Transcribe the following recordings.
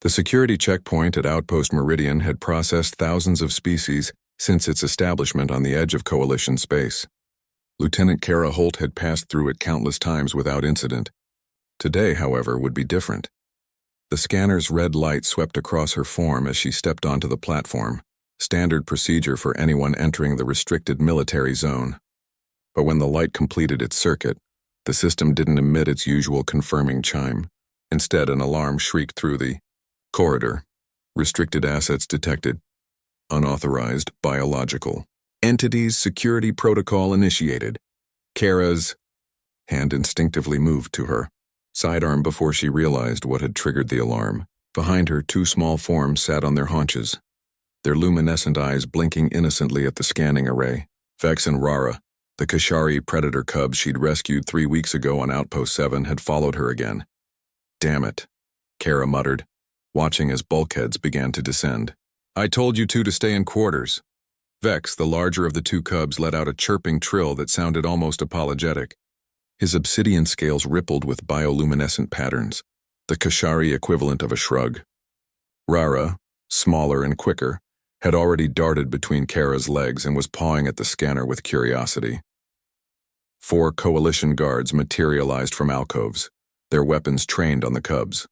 The security checkpoint at Outpost Meridian had processed thousands of species since its establishment on the edge of Coalition space. Lieutenant Kara Holt had passed through it countless times without incident. Today, however, would be different. The scanner's red light swept across her form as she stepped onto the platform, standard procedure for anyone entering the restricted military zone. But when the light completed its circuit, the system didn't emit its usual confirming chime. Instead, an alarm shrieked through the corridor. Restricted assets detected. Unauthorized biological entities security protocol initiated. Kara's hand instinctively moved to her sidearm before she realized what had triggered the alarm. Behind her, two small forms sat on their haunches, their luminescent eyes blinking innocently at the scanning array. Vex and Rara, the Kashari predator cubs she'd rescued 3 weeks ago on Outpost 7, had followed her again. "Damn it," Kara muttered, watching as bulkheads began to descend. "I told you two to stay in quarters." Vex, the larger of the two cubs, let out a chirping trill that sounded almost apologetic. His obsidian scales rippled with bioluminescent patterns, the Kashari equivalent of a shrug. Rara, smaller and quicker, had already darted between Kara's legs and was pawing at the scanner with curiosity. 4 Coalition guards materialized from alcoves, their weapons trained on the cubs.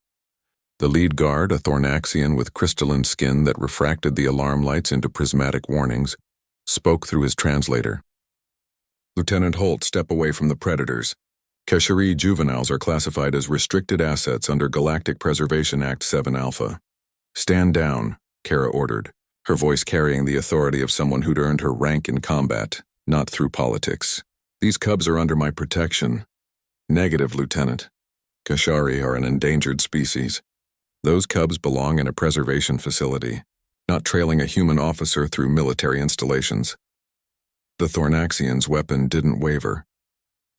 The lead guard, a Thornaxian with crystalline skin that refracted the alarm lights into prismatic warnings, spoke through his translator. "Lieutenant Holt, step away from the predators. Kashari juveniles are classified as restricted assets under Galactic Preservation Act 7 Alpha. Stand down," Kara ordered, her voice carrying the authority of someone who'd earned her rank in combat, not through politics. "These cubs are under my protection." "Negative, Lieutenant. Kashari are an endangered species. Those cubs belong in a preservation facility, not trailing a human officer through military installations." The Thornaxian's weapon didn't waver.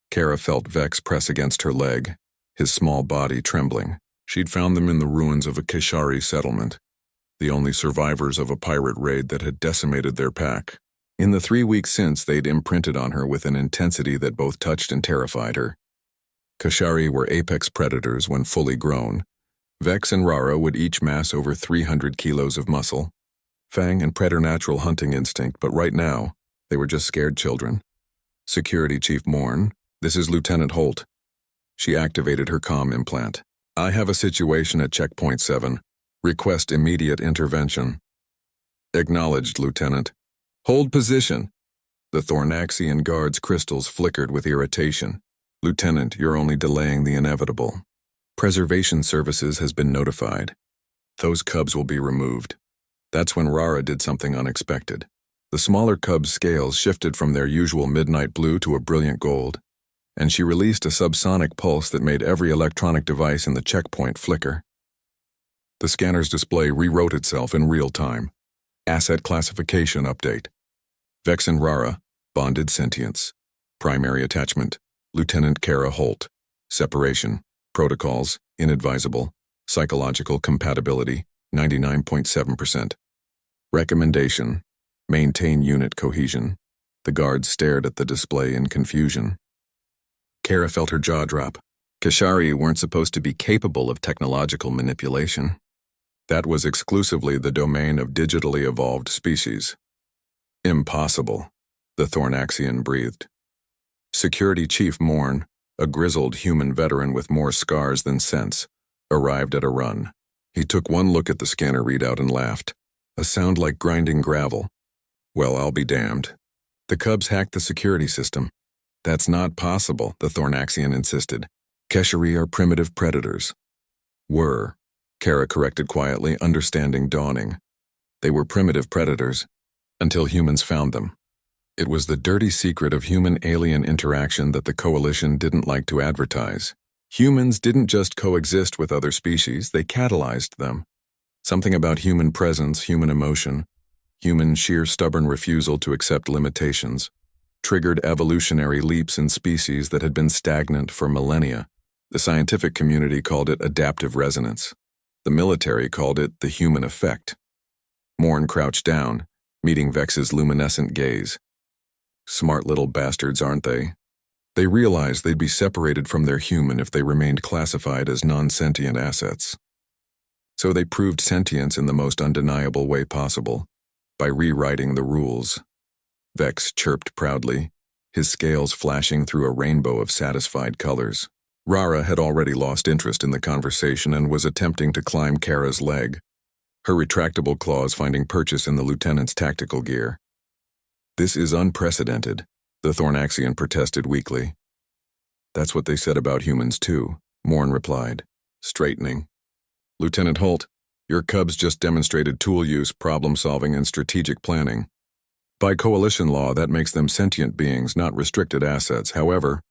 Kara felt Vex press against her leg, his small body trembling. She'd found them in the ruins of a Kashari settlement, the only survivors of a pirate raid that had decimated their pack. In the 3 weeks since, they'd imprinted on her with an intensity that both touched and terrified her. Kashari were apex predators when fully grown. Vex and Rara would each mass over 300 kilos of muscle, fang and preternatural hunting instinct, but right now, they were just scared children. "Security Chief Morn, this is Lieutenant Holt." She activated her comm implant. "I have a situation at Checkpoint 7. Request immediate intervention." "Acknowledged, Lieutenant." "Hold position." The Thornaxian guard's crystals flickered with irritation. "Lieutenant, you're only delaying the inevitable. Preservation Services has been notified. Those cubs will be removed." That's when Rara did something unexpected. The smaller cub's scales shifted from their usual midnight blue to a brilliant gold, and she released a subsonic pulse that made every electronic device in the checkpoint flicker. The scanner's display rewrote itself in real time. Asset classification update. Vex and Rara, bonded sentience. Primary attachment, Lieutenant Kara Holt. Separation, protocols, inadvisable. Psychological compatibility, 99.7%. Recommendation, maintain unit cohesion. The guards stared at the display in confusion. Kara felt her jaw drop. Kashari weren't supposed to be capable of technological manipulation. That was exclusively the domain of digitally evolved species. "Impossible," the Thornaxian breathed. Security Chief Morn, a grizzled human veteran with more scars than sense, arrived at a run. He took one look at the scanner readout and laughed. A sound like grinding gravel. "Well, I'll be damned. The cubs hacked the security system." "That's not possible," the Thornaxian insisted. "Keshari are primitive predators." "Were," Kara corrected quietly, understanding dawning. "They were primitive predators, until humans found them." It was the dirty secret of human-alien interaction that the Coalition didn't like to advertise. Humans didn't just coexist with other species, they catalyzed them. Something about human presence, human emotion, human sheer stubborn refusal to accept limitations, triggered evolutionary leaps in species that had been stagnant for millennia. The scientific community called it adaptive resonance. The military called it the human effect. Morn crouched down, meeting Vex's luminescent gaze. Smart little bastards, aren't they? They realized they'd be separated from their human if they remained classified as non-sentient assets. So they proved sentience in the most undeniable way possible, by rewriting the rules. Vex chirped proudly, his scales flashing through a rainbow of satisfied colors. Rara had already lost interest in the conversation and was attempting to climb Kara's leg, her retractable claws finding purchase in the lieutenant's tactical gear. "This is unprecedented," the Thornaxian protested weakly. "That's what they said about humans too," Morn replied, straightening. "Lieutenant Holt, your cubs just demonstrated tool use, problem-solving, and strategic planning. By coalition law, that makes them sentient beings, not restricted assets. However,"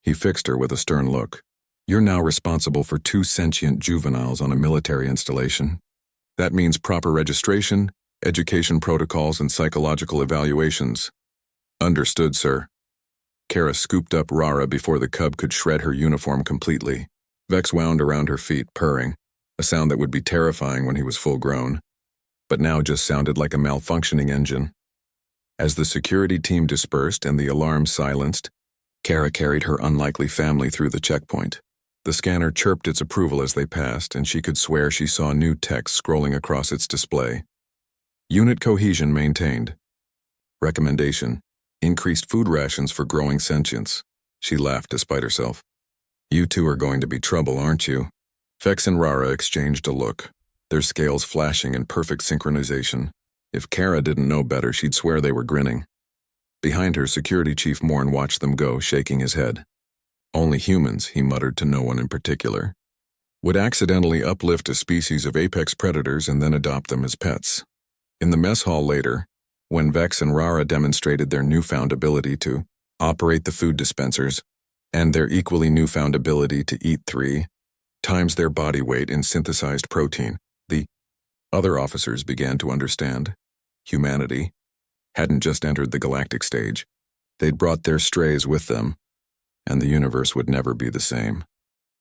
he fixed her with a stern look, "you're now responsible for 2 sentient juveniles on a military installation. That means proper registration, education protocols, and psychological evaluations." "Understood, sir." Kara scooped up Rara before the cub could shred her uniform completely. Vex wound around her feet, purring, a sound that would be terrifying when he was full grown, but now just sounded like a malfunctioning engine. As the security team dispersed and the alarm silenced, Kara carried her unlikely family through the checkpoint. The scanner chirped its approval as they passed, and she could swear she saw new text scrolling across its display. "Unit cohesion maintained. Recommendation: increased food rations for growing sentience." She laughed despite herself. "You two are going to be trouble, aren't you?" Vex and Rara exchanged a look, their scales flashing in perfect synchronization. If Kara didn't know better, she'd swear they were grinning. Behind her, Security Chief Morn watched them go, shaking his head. "Only humans," he muttered to no one in particular, "would accidentally uplift a species of apex predators and then adopt them as pets." In the mess hall later, when Vex and Rara demonstrated their newfound ability to operate the food dispensers, and their equally newfound ability to eat 3 times their body weight in synthesized protein, the other officers began to understand. Humanity hadn't just entered the galactic stage. They'd brought their strays with them, and the universe would never be the same.